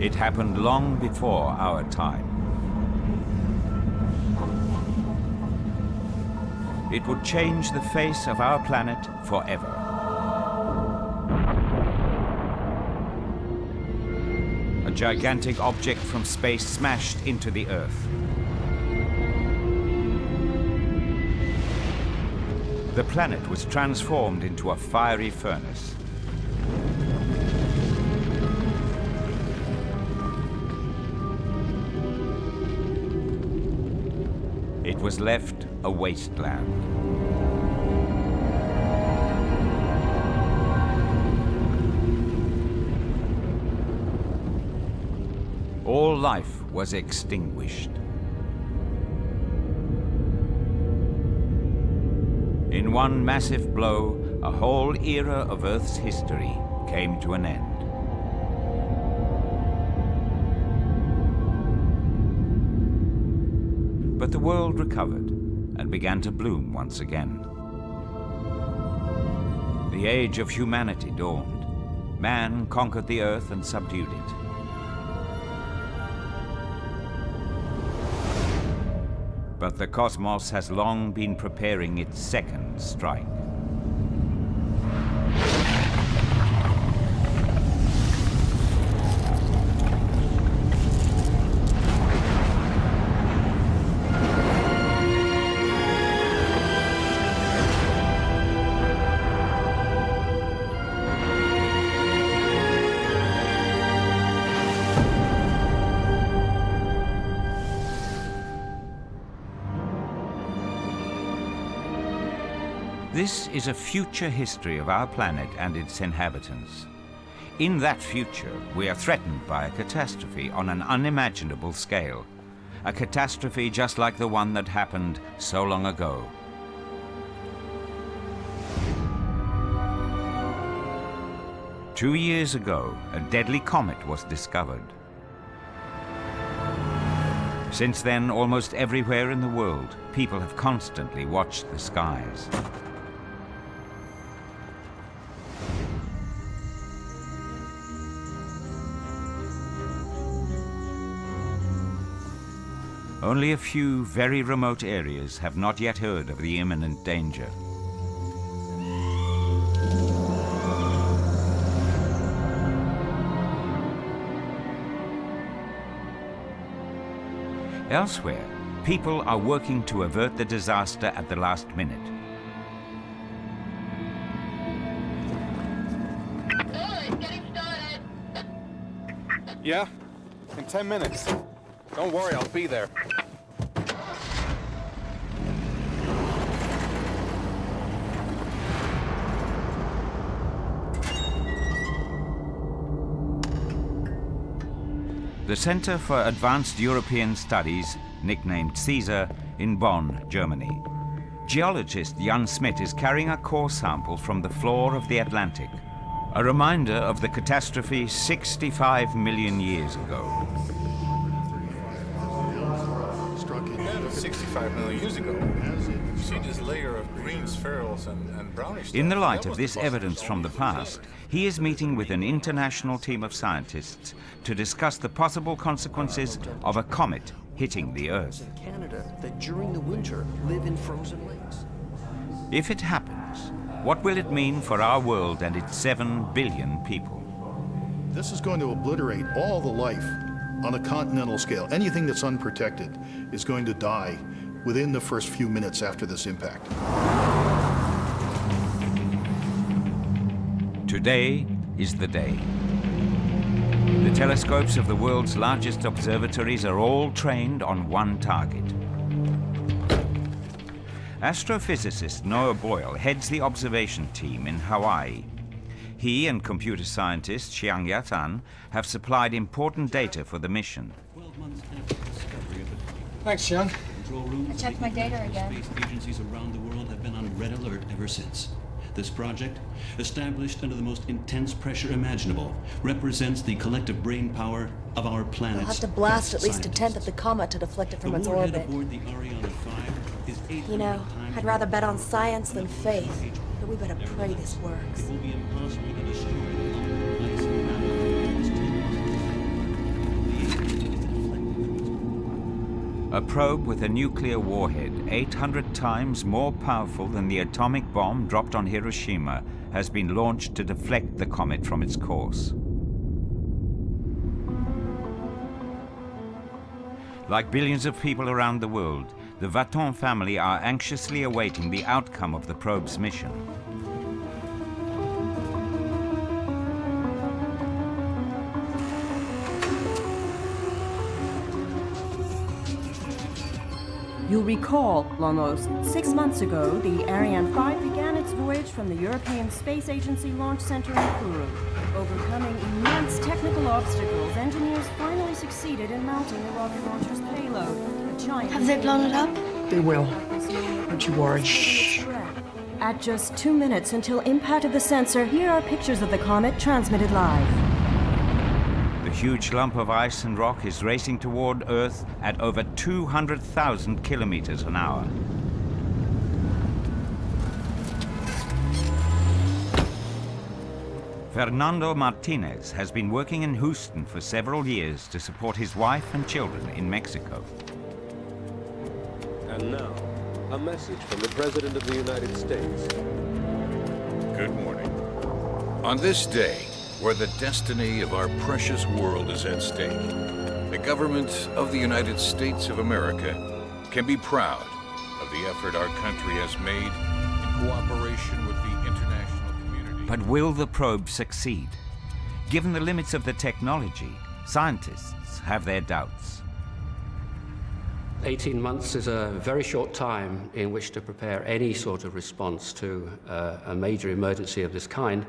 It happened long before our time. It would change the face of our planet forever. A gigantic object from space smashed into the Earth. The planet was transformed into a fiery furnace. It was left a wasteland. All life was extinguished. In one massive blow, a whole era of Earth's history came to an end. But the world recovered and began to bloom once again. The age of humanity dawned. Man conquered the Earth and subdued it. But the cosmos has long been preparing its second strike. This is a future history of our planet and its inhabitants. In that future, we are threatened by a catastrophe on an unimaginable scale. A catastrophe just like the one that happened so long ago. Two years ago, a deadly comet was discovered. Since then, almost everywhere in the world, people have constantly watched the skies. Only a few very remote areas have not yet heard of the imminent danger. Elsewhere, people are working to avert the disaster at the last minute. It's getting started. Yeah? In 10 minutes. Don't worry, I'll be there. The Center for Advanced European Studies, nicknamed CESAR, in Bonn, Germany. Geologist Jan Smit is carrying a core sample from the floor of the Atlantic, a reminder of the catastrophe 65 million years ago. 65 million years ago. You see this layer of green spherules and brownish stuff. In the light of this evidence from the past, he is meeting with an international team of scientists to discuss the possible consequences of a comet hitting the Earth. In Canada that during the winter live in frozen lakes. If it happens, what will it mean for our world and its 7 billion people? This is going to obliterate all the life on a continental scale. Anything that's unprotected is going to die within the first few minutes after this impact. Today is the day. The telescopes of the world's largest observatories are all trained on one target. Astrophysicist Noah Boyle heads the observation team in Hawaii. He and computer scientist Xiang Yatan have supplied important data for the mission. Thanks, Xiang. I checked my data again. Space agencies around the world have been on red alert ever since. This project, established under the most intense pressure imaginable, represents the collective brain power of our planet. We'll have to blast at least a tenth of the comet to deflect it from its orbit. You know, I'd rather bet on science than faith, but we better pray this works. It will be impossible to destroy the ice and A probe with a nuclear warhead 800 times more powerful than the atomic bomb dropped on Hiroshima has been launched to deflect the comet from its course. Like billions of people around the world, the Vaton family are anxiously awaiting the outcome of the probe's mission. You'll recall, almost 6 months ago, the Ariane 5 began its voyage from the European Space Agency Launch Center in Kourou. Overcoming immense technical obstacles, engineers finally succeeded in mounting the rocket launcher's payload, a giant... Have they blown it up? They will. Don't you worry. Shh. At just 2 minutes until impact of the sensor, here are pictures of the comet transmitted live. The huge lump of ice and rock is racing toward Earth at over 200,000 kilometers an hour. Fernando Martinez has been working in Houston for several years to support his wife and children in Mexico. And now, a message from the President of the United States. Good morning. On this day, where the destiny of our precious world is at stake, the government of the United States of America can be proud of the effort our country has made in cooperation with the international community. But will the probe succeed? Given the limits of the technology, scientists have their doubts. 18 months is a very short time in which to prepare any sort of response to a major emergency of this kind.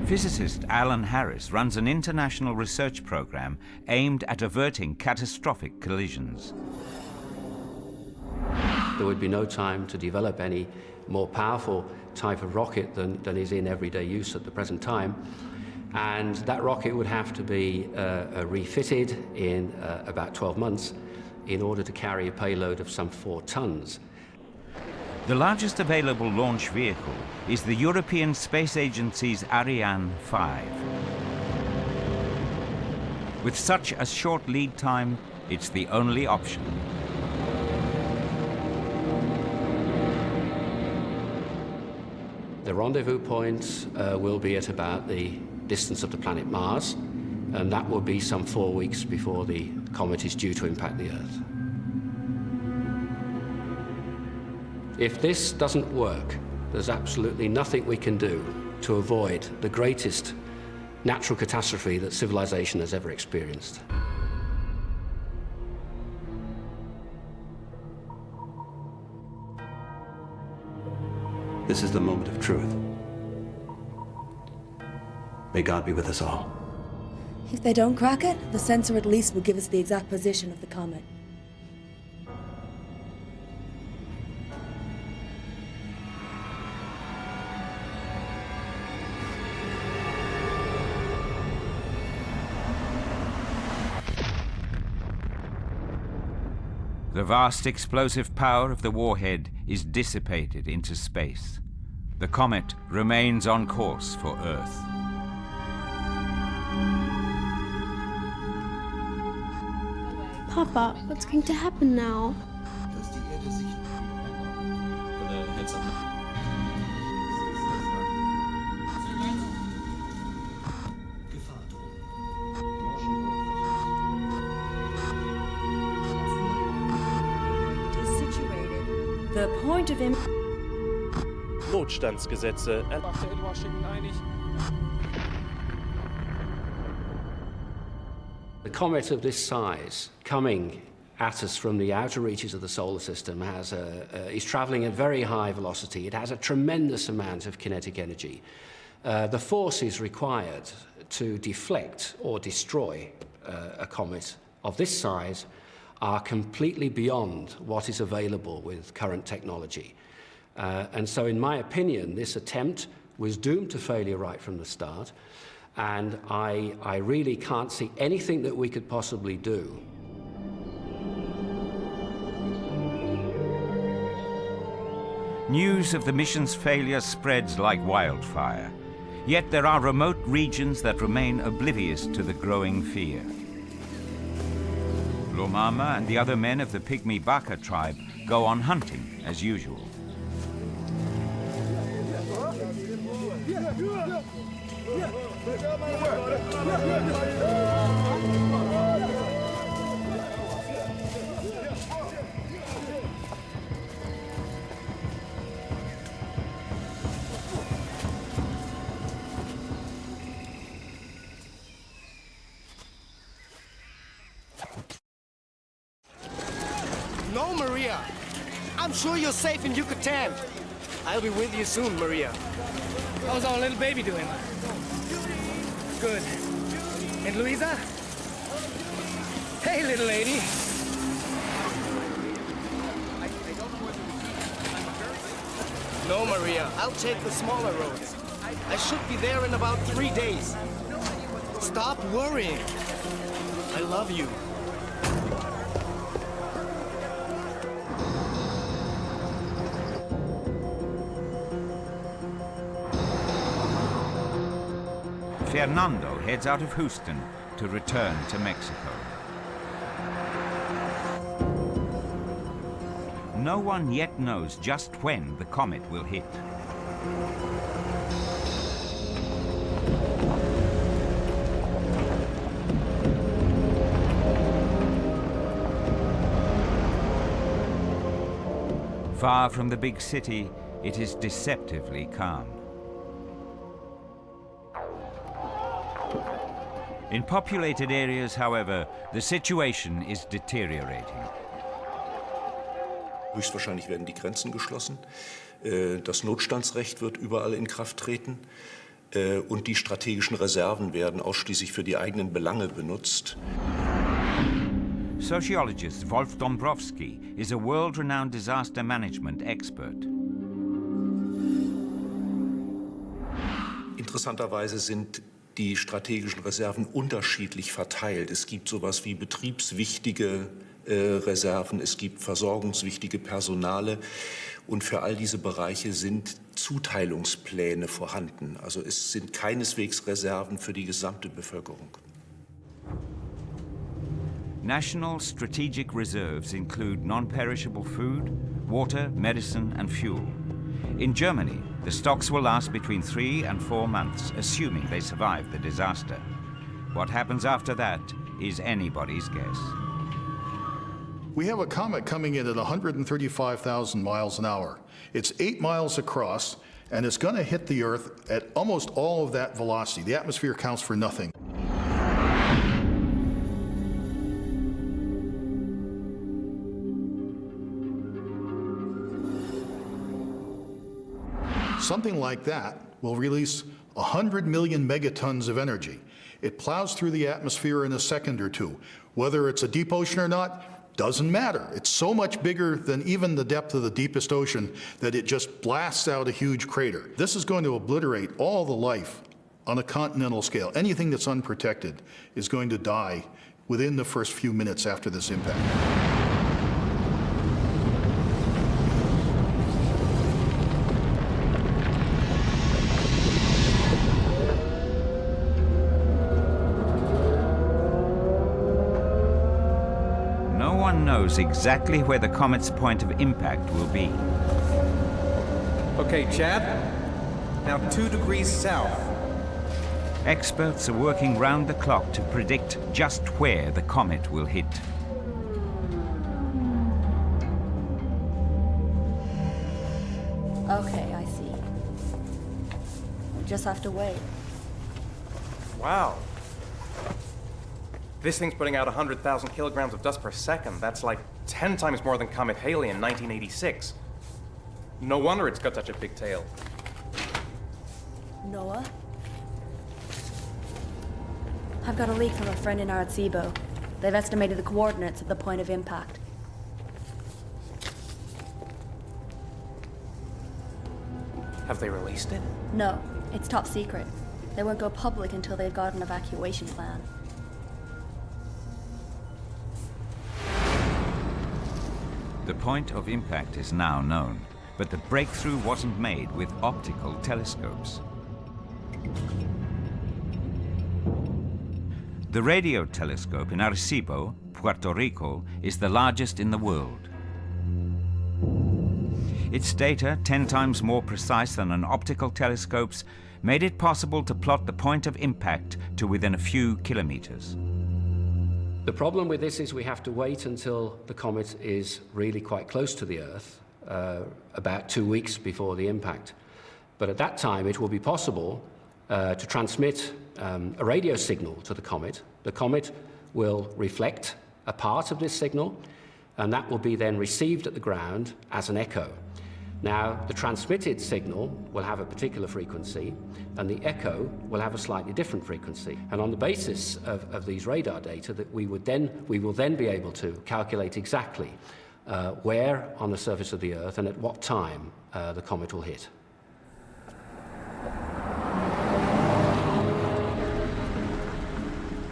Physicist Alan Harris runs an international research program aimed at averting catastrophic collisions. There would be no time to develop any more powerful type of rocket than is in everyday use at the present time. And that rocket would have to be refitted in about 12 months in order to carry a payload of some 4 tons. The largest available launch vehicle is the European Space Agency's Ariane 5. With such a short lead time, it's the only option. The rendezvous point will be at about the distance of the planet Mars, and that will be some 4 weeks before the comet is due to impact the Earth. If this doesn't work, there's absolutely nothing we can do to avoid the greatest natural catastrophe that civilization has ever experienced. This is the moment of truth. May God be with us all. If they don't crack it, the sensor at least will give us the exact position of the comet. The vast explosive power of the warhead is dissipated into space. The comet remains on course for Earth. Papa, what's going to happen now? The point of Notstandsgesetze. The comet of this size, coming at us from the outer reaches of the solar system, is traveling at very high velocity. It has a tremendous amount of kinetic energy. The forces required to deflect or destroy a comet of this size are completely beyond what is available with current technology. And so in my opinion, this attempt was doomed to failure right from the start, and I really can't see anything that we could possibly do. News of the mission's failure spreads like wildfire. Yet there are remote regions that remain oblivious to the growing fear. Lomama and the other men of the Pygmy Baka tribe go on hunting as usual. No, Maria. I'm sure you're safe in Yucatan. I'll be with you soon, Maria. How's our little baby doing? Good. And Luisa? Hey, little lady. No, Maria. I'll take the smaller roads. I should be there in about 3 days. Stop worrying. I love you. Fernando heads out of Houston to return to Mexico. No one yet knows just when the comet will hit. Far from the big city, it is deceptively calm. In populated areas, however, the situation is deteriorating. Höchstwahrscheinlich werden die Grenzen geschlossen, das Notstandsrecht wird überall in Kraft treten und die strategischen Reserven werden ausschließlich für die eigenen Belange benutzt. Sociologist Wolf Dombrowski is a world-renowned disaster management expert. Interessanterweise sind die strategischen Reserven unterschiedlich verteilt. Es gibt sowas wie betriebswichtige Reserven, es gibt versorgungswichtige Personale und für all diese Bereiche sind Zuteilungspläne vorhanden. Also es sind keineswegs Reserven für die gesamte Bevölkerung. National strategic reserves include non-perishable food, water, medicine and fuel. In Germany, the stocks will last between 3 and 4 months, assuming they survive the disaster. What happens after that is anybody's guess. We have a comet coming in at 135,000 miles an hour. It's 8 miles across, and it's going to hit the Earth at almost all of that velocity. The atmosphere counts for nothing. Something like that will release 100 million megatons of energy. It plows through the atmosphere in a second or two. Whether it's a deep ocean or not, doesn't matter. It's so much bigger than even the depth of the deepest ocean that it just blasts out a huge crater. This is going to obliterate all the life on a continental scale. Anything that's unprotected is going to die within the first few minutes after this impact. Knows exactly where the comet's point of impact will be. Okay, Chad. Now 2 degrees south. Experts are working round the clock to predict just where the comet will hit. Okay, I see. We just have to wait. Wow. This thing's putting out 100,000 kilograms of dust per second. That's like 10 times more than Comet Halley in 1986. No wonder it's got such a big tail. Noah? I've got a leak from a friend in Arecibo. They've estimated the coordinates of the point of impact. Have they released it? No, it's top secret. They won't go public until they've got an evacuation plan. The point of impact is now known, but the breakthrough wasn't made with optical telescopes. The radio telescope in Arecibo, Puerto Rico, is the largest in the world. Its data, 10 times more precise than an optical telescope's, made it possible to plot the point of impact to within a few kilometers. The problem with this is we have to wait until the comet is really quite close to the Earth, about 2 weeks before the impact. But at that time, it will be possible to transmit a radio signal to the comet. The comet will reflect a part of this signal, and that will be then received at the ground as an echo. Now, the transmitted signal will have a particular frequency, and the echo will have a slightly different frequency. And on the basis of these radar data, that we will then be able to calculate exactly where on the surface of the Earth and at what time the comet will hit.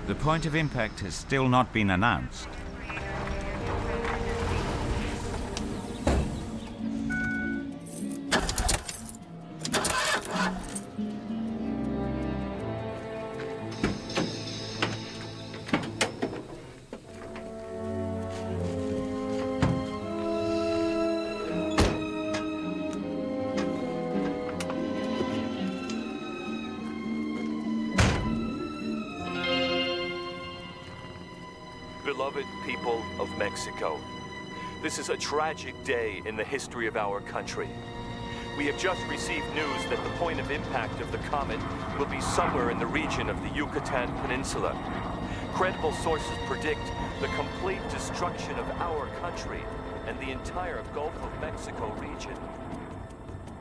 The point of impact has still not been announced. Beloved people of Mexico, this is a tragic day in the history of our country. We have just received news that the point of impact of the comet will be somewhere in the region of the Yucatan Peninsula. Credible sources predict the complete destruction of our country and the entire Gulf of Mexico region.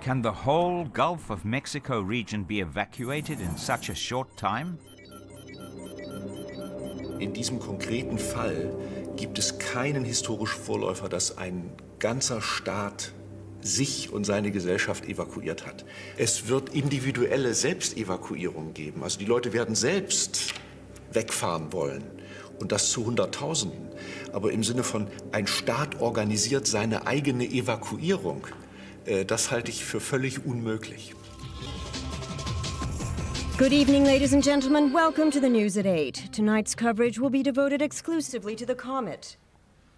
Can the whole Gulf of Mexico region be evacuated in such a short time? In diesem konkreten Fall gibt es keinen historischen Vorläufer, dass ein ganzer Staat sich und seine Gesellschaft evakuiert hat. Es wird individuelle Selbstevakuierung geben. Also die Leute werden selbst wegfahren wollen und das zu Hunderttausenden. Aber im Sinne von ein Staat organisiert seine eigene Evakuierung, das halte ich für völlig unmöglich. Good evening, ladies and gentlemen. Welcome to the news at 8. Tonight's coverage will be devoted exclusively to the comet.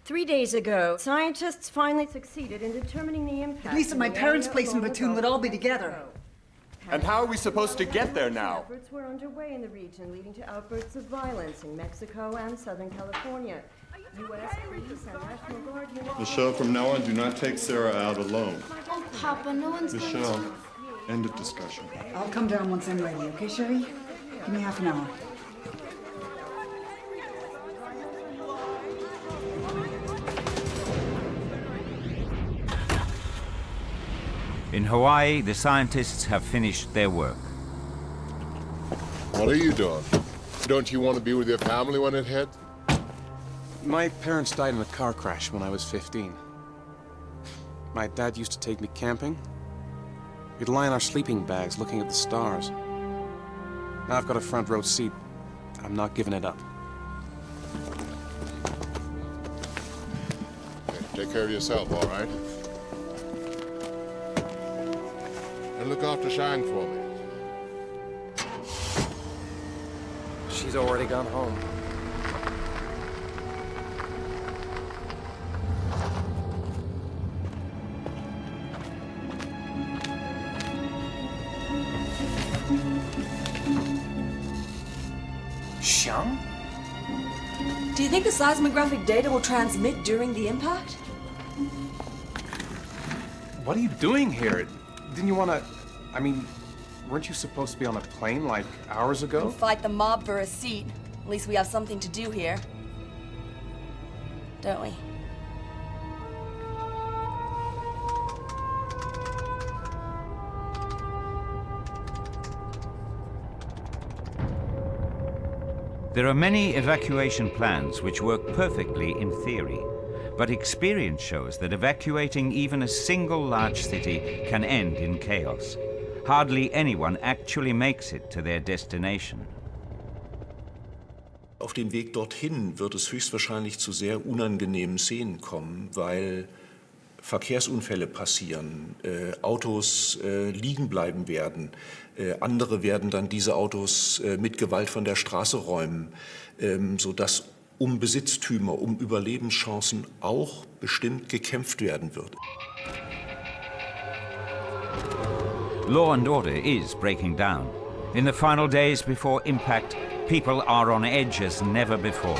3 days ago, scientists finally succeeded in determining the impact. At least at my parents' place in Batoon, we'd all be together. And how are we supposed to get there now? Efforts were underway in the region, leading to outbursts of violence in Mexico and Southern California. U.S. police and National Guard units... Michelle, from now on, do not take Sarah out alone. Oh, Papa, no one's Michelle, going to... end of discussion. I'll come down once I'm ready, okay, Sherry? Give me half an hour. In Hawaii, the scientists have finished their work. What are you doing? Don't you want to be with your family when it hit? My parents died in a car crash when I was 15. My dad used to take me camping. We'd lie in our sleeping bags looking at the stars. Now I've got a front row seat. I'm not giving it up. Okay, take care of yourself, all right? And look after Shang for me. She's already gone home. Xiang? Do you think the seismographic data will transmit during the impact? What are you doing here? Didn't you want to... I mean, weren't you supposed to be on a plane like hours ago? We'll fight the mob for a seat. At least we have something to do here. Don't we? There are many evacuation plans which work perfectly in theory, but experience shows that evacuating even a single large city can end in chaos. Hardly anyone actually makes it to their destination. Auf dem Weg dorthin wird es höchstwahrscheinlich zu sehr unangenehmen Szenen kommen, weil Verkehrsunfälle passieren, Autos liegen bleiben werden. Andere werden dann diese Autos mit Gewalt von der Straße räumen, sodass um Besitztümer, um Überlebenschancen auch bestimmt gekämpft werden wird. Law and order is breaking down. In the final days before impact, people are on edge as never before.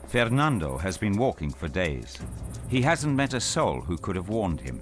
Fernando has been walking for days. He hasn't met a soul who could have warned him.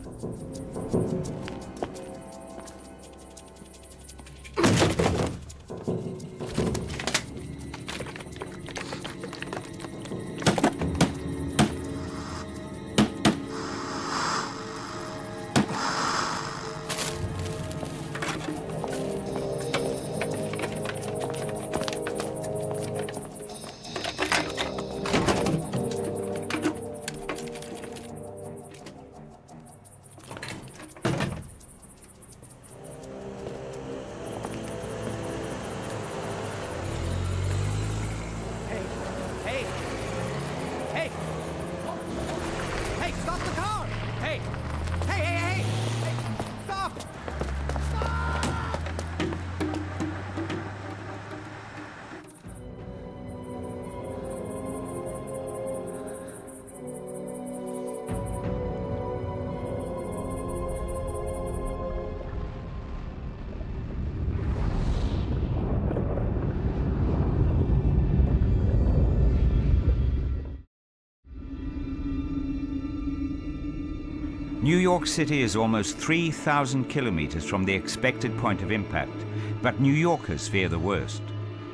New York City is almost 3,000 kilometers from the expected point of impact, but New Yorkers fear the worst.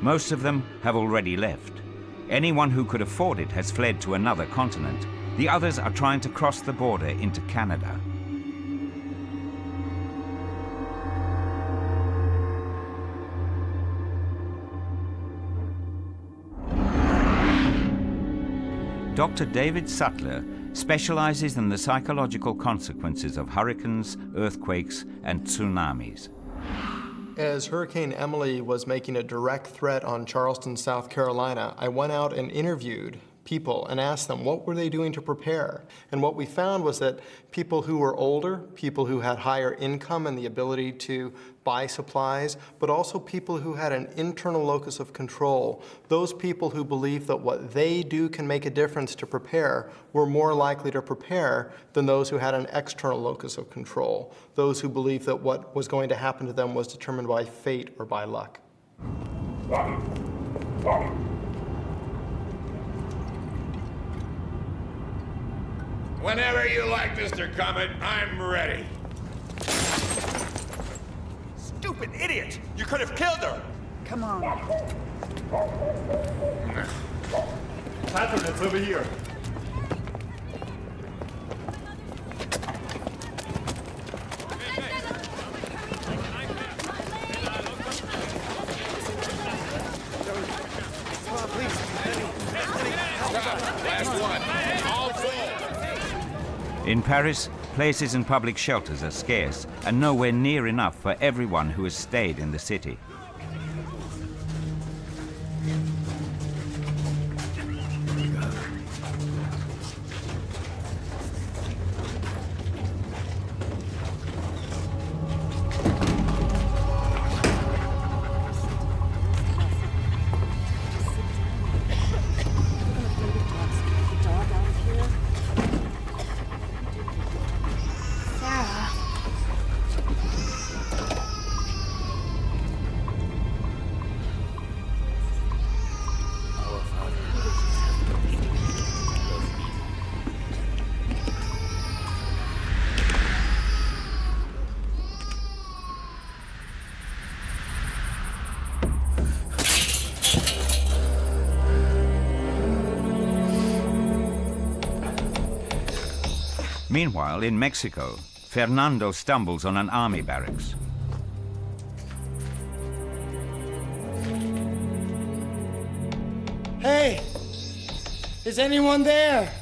Most of them have already left. Anyone who could afford it has fled to another continent. The others are trying to cross the border into Canada. Dr. David Sutler specializes in the psychological consequences of hurricanes, earthquakes, and tsunamis. As Hurricane Emily was making a direct threat on Charleston, South Carolina, I went out and interviewed people and asked them what were they doing to prepare. And what we found was that people who were older, people who had higher income and the ability to buy supplies, but also people who had an internal locus of control, those people who believe that what they do can make a difference to prepare, were more likely to prepare than those who had an external locus of control, those who believed that what was going to happen to them was determined by fate or by luck. Whenever you like, Mr. Comet, I'm ready. Stupid idiot! You could have killed her! Come on. Catherine, it's over here. Last one. All full. In Paris, places and public shelters are scarce and nowhere near enough for everyone who has stayed in the city. Meanwhile, in Mexico, Fernando stumbles on an army barracks. Hey! Is anyone there?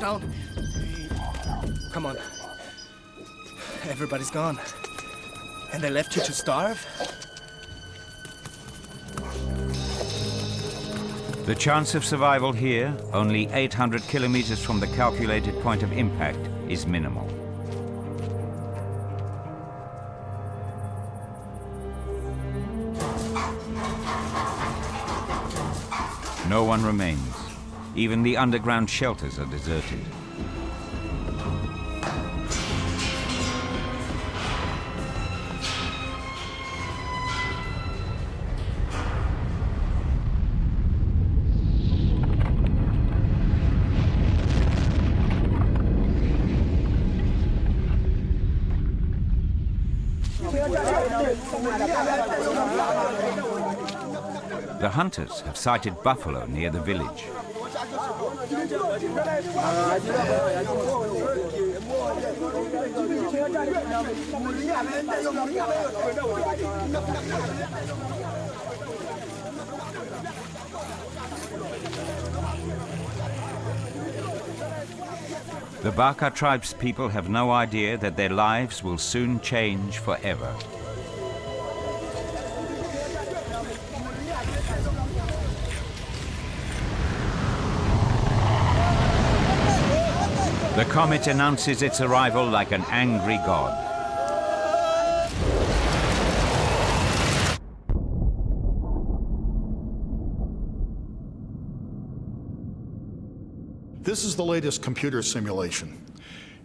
down. Come on. Everybody's gone. And they left you to starve? The chance of survival here, only 800 kilometers from the calculated point of impact, is minimal. No one remains. Even the underground shelters are deserted. The hunters have sighted buffalo near the village. The Baka tribe's people have no idea that their lives will soon change forever. The comet announces its arrival like an angry god. This is the latest computer simulation.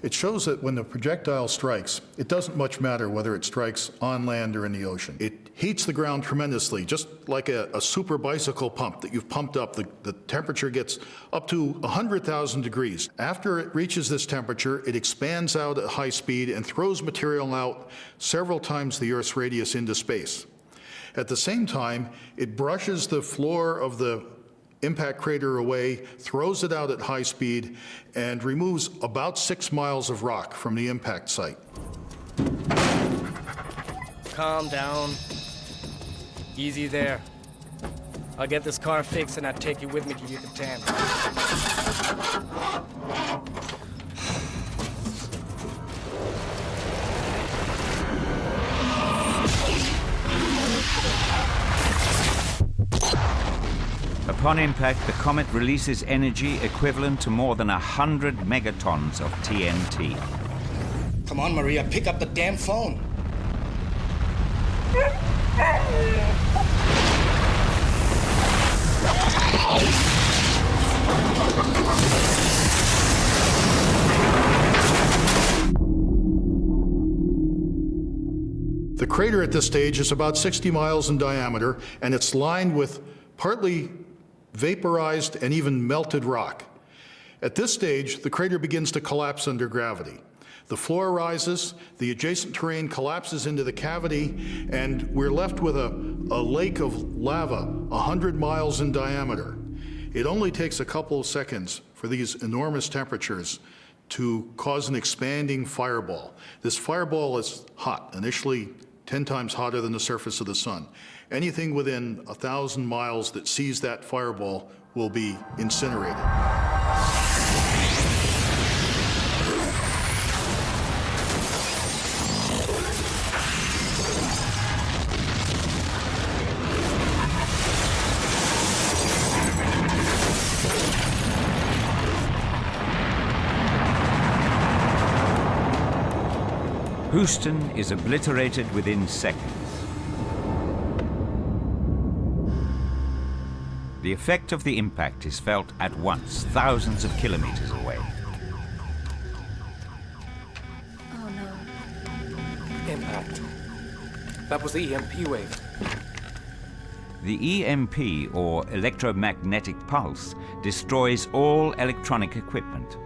It shows that when the projectile strikes, it doesn't much matter whether it strikes on land or in the ocean. It heats the ground tremendously, just like a super bicycle pump that you've pumped up. The temperature gets up to 100,000 degrees. After it reaches this temperature, it expands out at high speed and throws material out several times the Earth's radius into space. At the same time, it brushes the floor of the impact crater away, throws it out at high speed, and removes about 6 miles of rock from the impact site. Calm down. Easy there. I'll get this car fixed and I'll take you with me to Yucatan. Upon impact, the comet releases energy equivalent to more than 100 megatons of TNT. Come on, Maria, pick up the damn phone. The crater at this stage is about 60 miles in diameter, and it's lined with partly vaporized and even melted rock. At this stage, the crater begins to collapse under gravity. The floor rises, the adjacent terrain collapses into the cavity, and we're left with a lake of lava 100 miles in diameter. It only takes a couple of seconds for these enormous temperatures to cause an expanding fireball. This fireball is hot, initially 10 times hotter than the surface of the sun. Anything within 1,000 miles that sees that fireball will be incinerated. Houston is obliterated within seconds. The effect of the impact is felt at once, thousands of kilometers away. Oh no. Impact. That was the EMP wave. The EMP, or electromagnetic pulse, destroys all electronic equipment.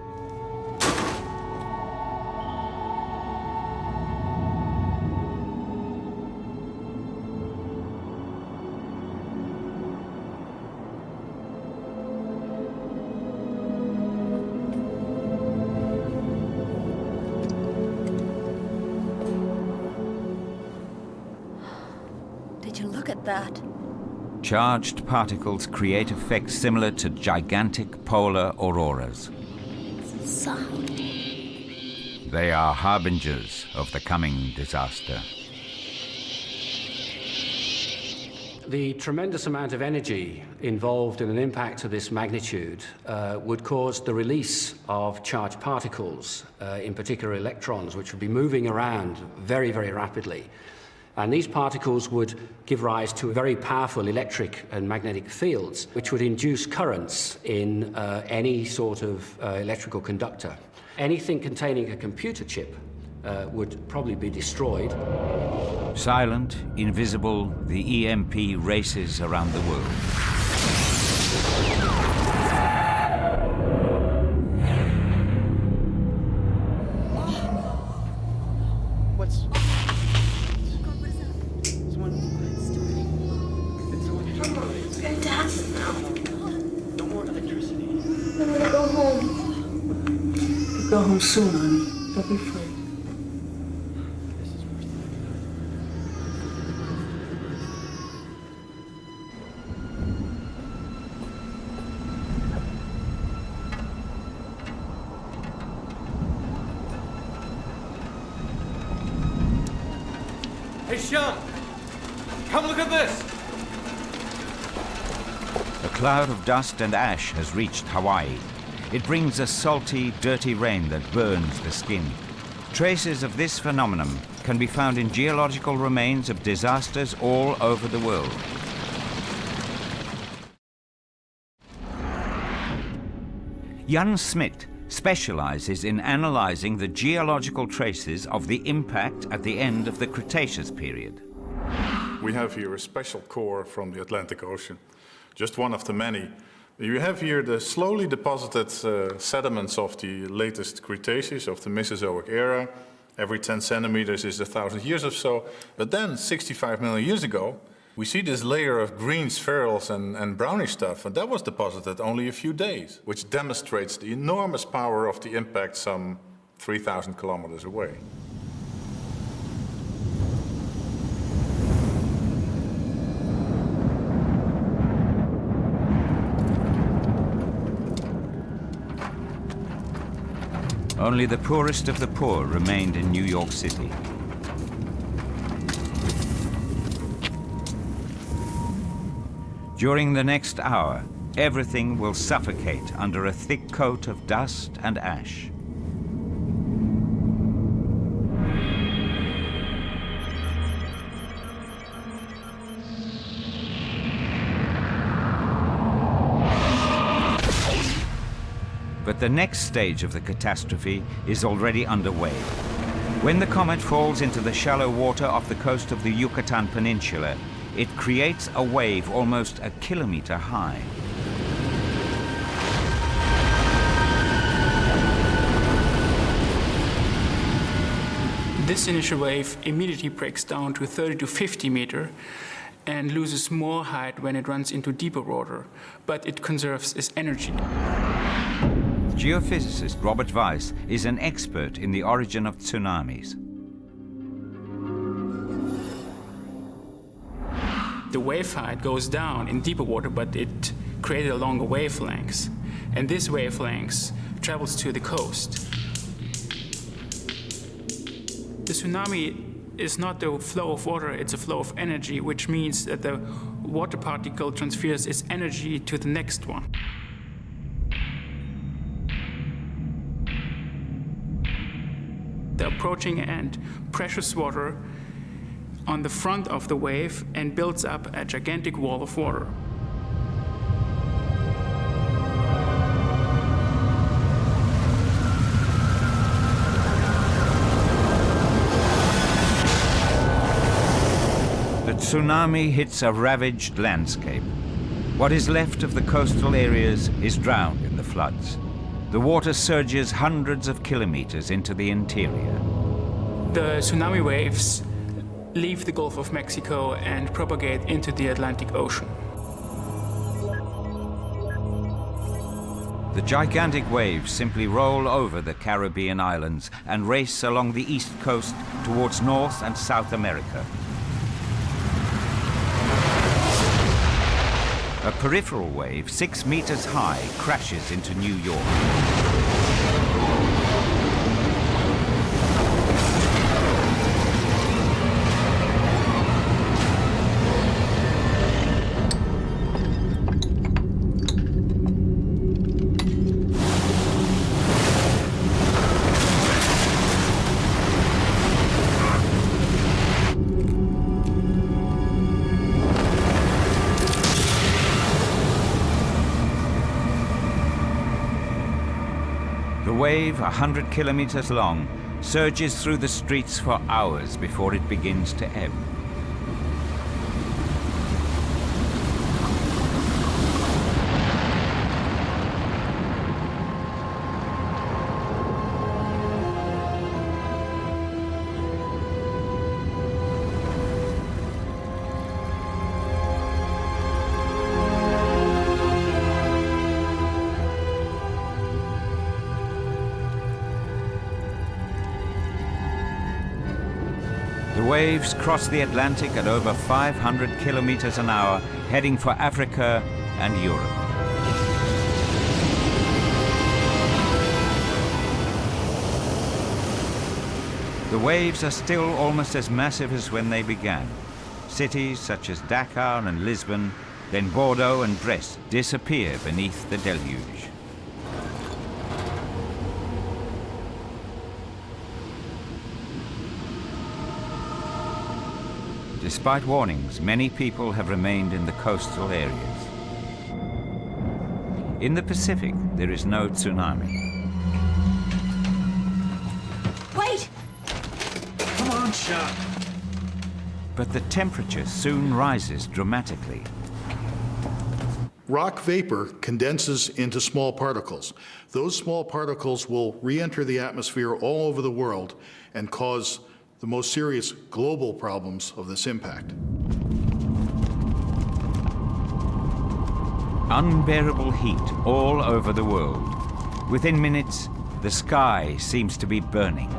That. Charged particles create effects similar to gigantic polar auroras. sound. They are harbingers of the coming disaster. The tremendous amount of energy involved in an impact of this magnitude would cause the release of charged particles, in particular electrons, which would be moving around very, very rapidly. And these particles would give rise to very powerful electric and magnetic fields, which would induce currents in any sort of electrical conductor. Anything containing a computer chip would probably be destroyed. Silent, invisible, the EMP races around the world. What's... What's going to happen now? No more electricity. I'm gonna go home. You'll go home soon, honey. Don't be afraid. Hey, Sean! Come look at this! A cloud of dust and ash has reached Hawaii. It brings a salty, dirty rain that burns the skin. Traces of this phenomenon can be found in geological remains of disasters all over the world. Jan Smit specializes in analyzing the geological traces of the impact at the end of the Cretaceous period. We have here a special core from the Atlantic Ocean, just one of the many. You have here the slowly deposited sediments of the latest Cretaceous, of the Mesozoic era. Every 10 centimeters is 1,000 years or so. But then, 65 million years ago, we see this layer of green spherules and brownish stuff, and that was deposited only a few days, which demonstrates the enormous power of the impact some 3,000 kilometers away. Only the poorest of the poor remained in New York City. During the next hour, everything will suffocate under a thick coat of dust and ash. But the next stage of the catastrophe is already underway. When the comet falls into the shallow water off the coast of the Yucatan Peninsula, it creates a wave almost a kilometer high. This initial wave immediately breaks down to 30 to 50 meter and loses more height when it runs into deeper water, but it conserves its energy. Geophysicist Robert Weiss is an expert in the origin of tsunamis. The wave height goes down in deeper water, but it created a longer wavelength. And this wavelength travels to the coast. The tsunami is not the flow of water, it's a flow of energy, which means that the water particle transfers its energy to the next one. The approaching end pressures water on the front of the wave and builds up a gigantic wall of water. The tsunami hits a ravaged landscape. What is left of the coastal areas is drowned in the floods. The water surges hundreds of kilometers into the interior. The tsunami waves leave the Gulf of Mexico and propagate into the Atlantic Ocean. The gigantic waves simply roll over the Caribbean islands and race along the east coast towards North and South America. A peripheral wave 6 meters high crashes into New York. wave, 100 kilometers long, surges through the streets for hours before it begins to ebb. The waves cross the Atlantic at over 500 kilometers an hour, heading for Africa and Europe. The waves are still almost as massive as when they began. Cities such as Dakar and Lisbon, then Bordeaux and Brest disappear beneath the deluge. Despite warnings, many people have remained in the coastal areas. In the Pacific, there is no tsunami. Wait! Come on, Sean. But the temperature soon rises dramatically. Rock vapor condenses into small particles. Those small particles will re-enter the atmosphere all over the world and cause the most serious global problems of this impact. Unbearable heat all over the world. Within minutes, the sky seems to be burning.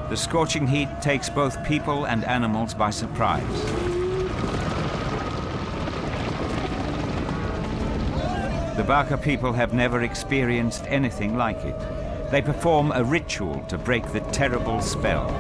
The scorching heat takes both people and animals by surprise. The Baka people have never experienced anything like it. They perform a ritual to break the terrible spell.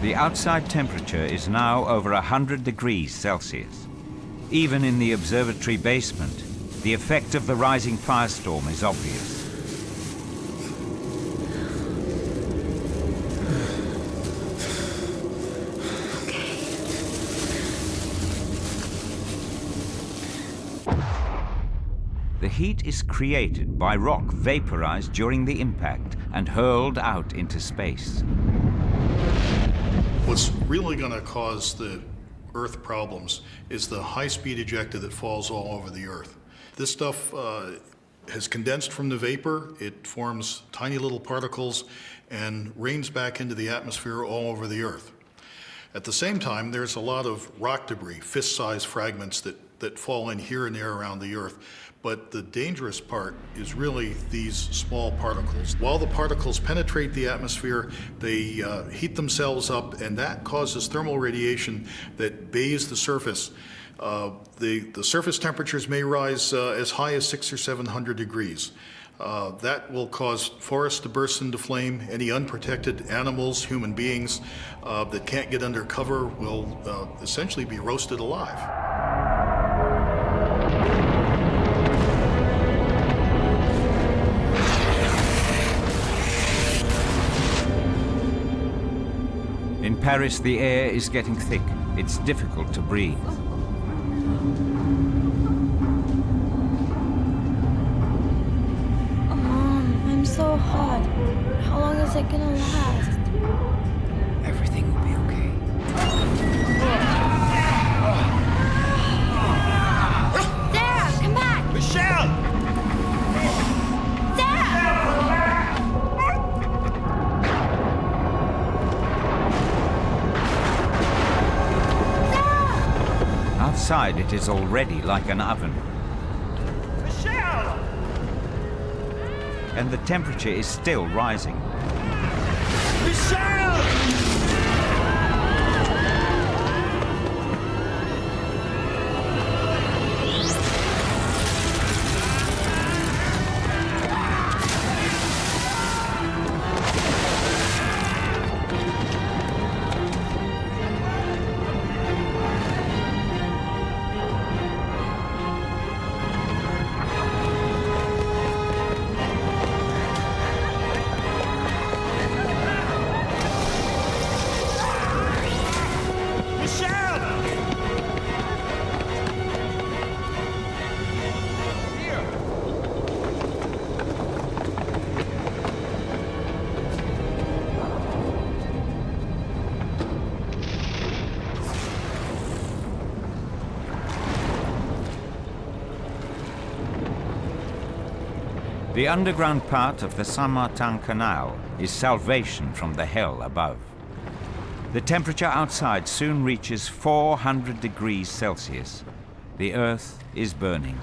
The outside temperature is now over 100 degrees Celsius. Even in the observatory basement, the effect of the rising firestorm is obvious. The heat is created by rock vaporized during the impact and hurled out into space. What's really going to cause the Earth problems is the high-speed ejecta that falls all over the Earth. This stuff has condensed from the vapor, it forms tiny little particles and rains back into the atmosphere all over the Earth. At the same time, there's a lot of rock debris, fist-sized fragments that fall in here and there around the Earth. But the dangerous part is really these small particles. While the particles penetrate the atmosphere, they heat themselves up, and that causes thermal radiation that bathes the surface. The surface temperatures may rise as high as 600 or 700 degrees. That will cause forests to burst into flame. Any unprotected animals, human beings that can't get under cover will essentially be roasted alive. In Paris, the air is getting thick. It's difficult to breathe. I'm so hot. How long is it gonna last? Everything will be okay. Sarah, come back! Michelle! Outside, it is already like an oven. Michelle! And the temperature is still rising. Michelle! The underground part of the Saint-Martin Canal is salvation from the hell above. The temperature outside soon reaches 400 degrees Celsius. The Earth is burning.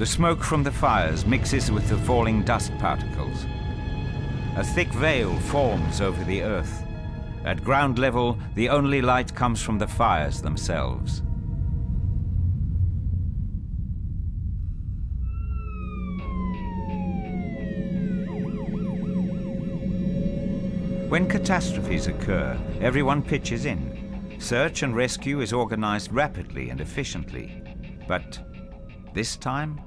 The smoke from the fires mixes with the falling dust particles. A thick veil forms over the Earth. At ground level, the only light comes from the fires themselves. When catastrophes occur, everyone pitches in. Search and rescue is organized rapidly and efficiently. But this time?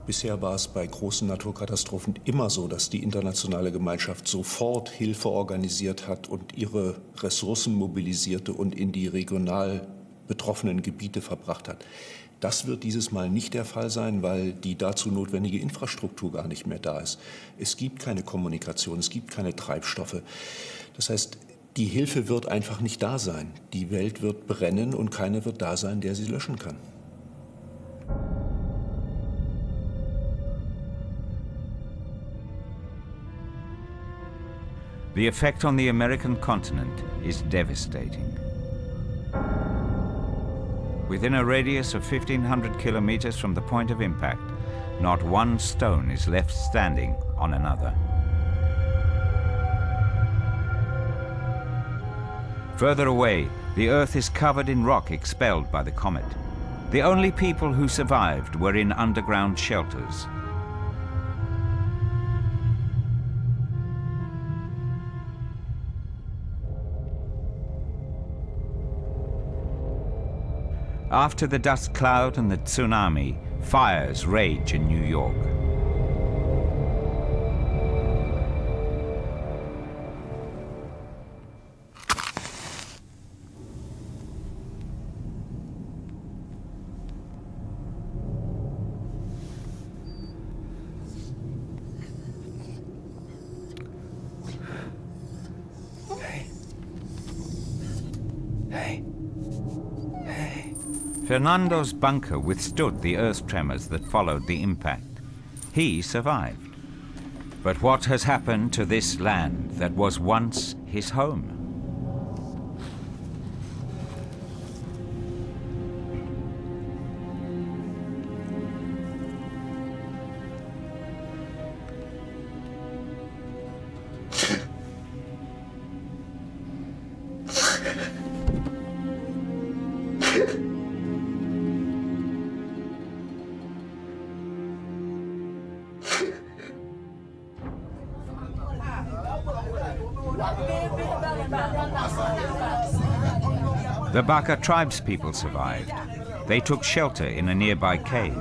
Bisher war es bei großen Naturkatastrophen immer so, dass die internationale Gemeinschaft sofort Hilfe organisiert hat und ihre Ressourcen mobilisierte und in die regional betroffenen Gebiete verbracht hat. Das wird dieses Mal nicht der Fall sein, weil die dazu notwendige Infrastruktur gar nicht mehr da ist. Es gibt keine Kommunikation, es gibt keine Treibstoffe. Das heißt, die Hilfe wird einfach nicht da sein. Die Welt wird brennen und keiner wird da sein, der sie löschen kann. The effect on the American continent is devastating. Within a radius of 1,500 kilometers from the point of impact, not one stone is left standing on another. Further away, the Earth is covered in rock expelled by the comet. The only people who survived were in underground shelters. After the dust cloud and the tsunami, fires rage in New York. Fernando's bunker withstood the earth tremors that followed the impact. He survived. But what has happened to this land that was once his home? The Baka tribespeople survived. They took shelter in a nearby cave.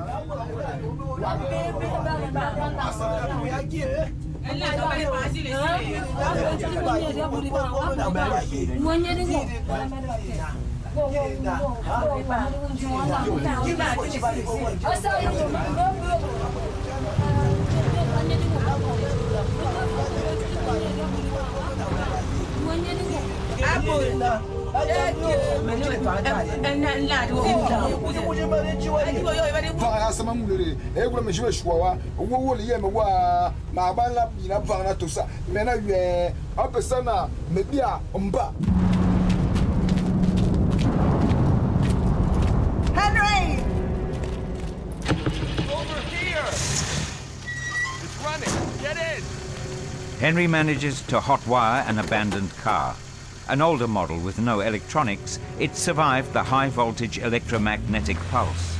Henry! Over here! It's running! Get in! Henry manages to hotwire an abandoned car. An older model with no electronics, it survived the high-voltage electromagnetic pulse.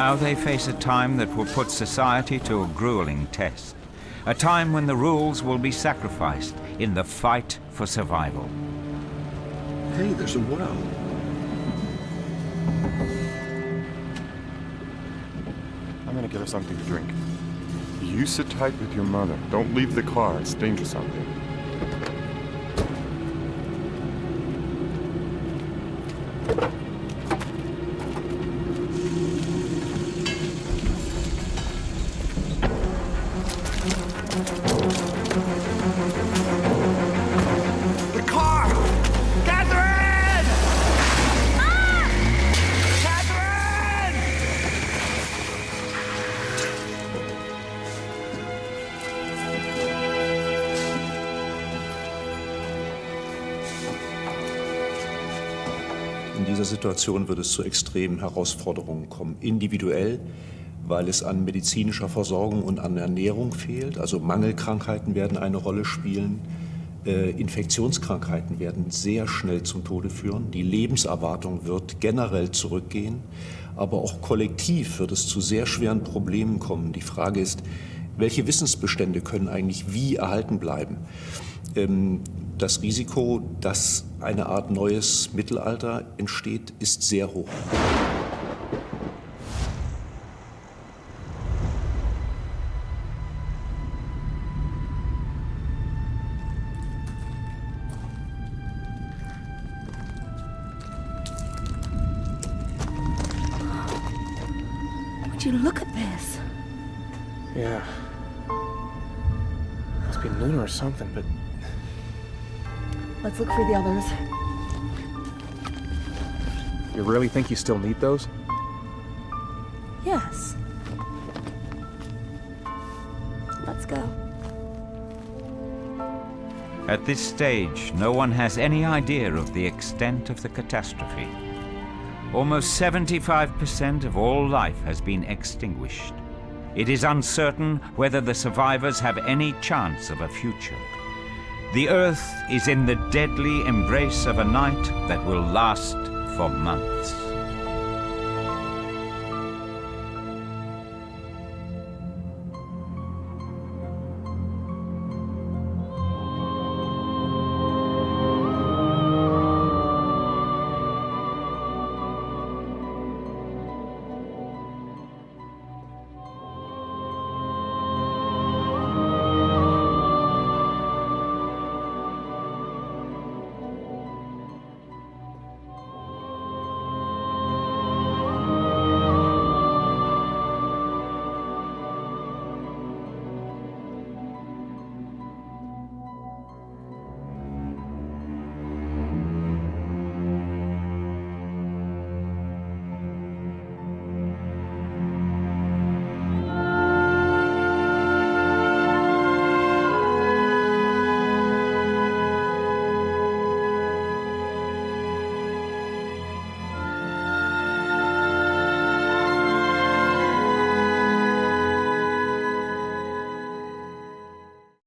Now they face a time that will put society to a grueling test. A time when the rules will be sacrificed in the fight for survival. Hey, there's a well. I'm gonna get us something to drink. You sit tight with your mother. Don't leave the car. It's dangerous out there. In dieser Situation wird es zu extremen Herausforderungen kommen. Individuell, weil es an medizinischer Versorgung und an Ernährung fehlt. Also Mangelkrankheiten werden eine Rolle spielen. Infektionskrankheiten werden sehr schnell zum Tode führen. Die Lebenserwartung wird generell zurückgehen. Aber auch kollektiv wird es zu sehr schweren Problemen kommen. Die Frage ist, welche Wissensbestände können eigentlich wie erhalten bleiben? Das Risiko, dass eine Art neues Mittelalter entsteht, ist sehr hoch. Would you look at this? Yeah. Must be lunar or something, but... Let's look for the others. You really think you still need those? Yes. Let's go. At this stage, no one has any idea of the extent of the catastrophe. Almost 75% of all life has been extinguished. It is uncertain whether the survivors have any chance of a future. The Earth is in the deadly embrace of a night that will last for months.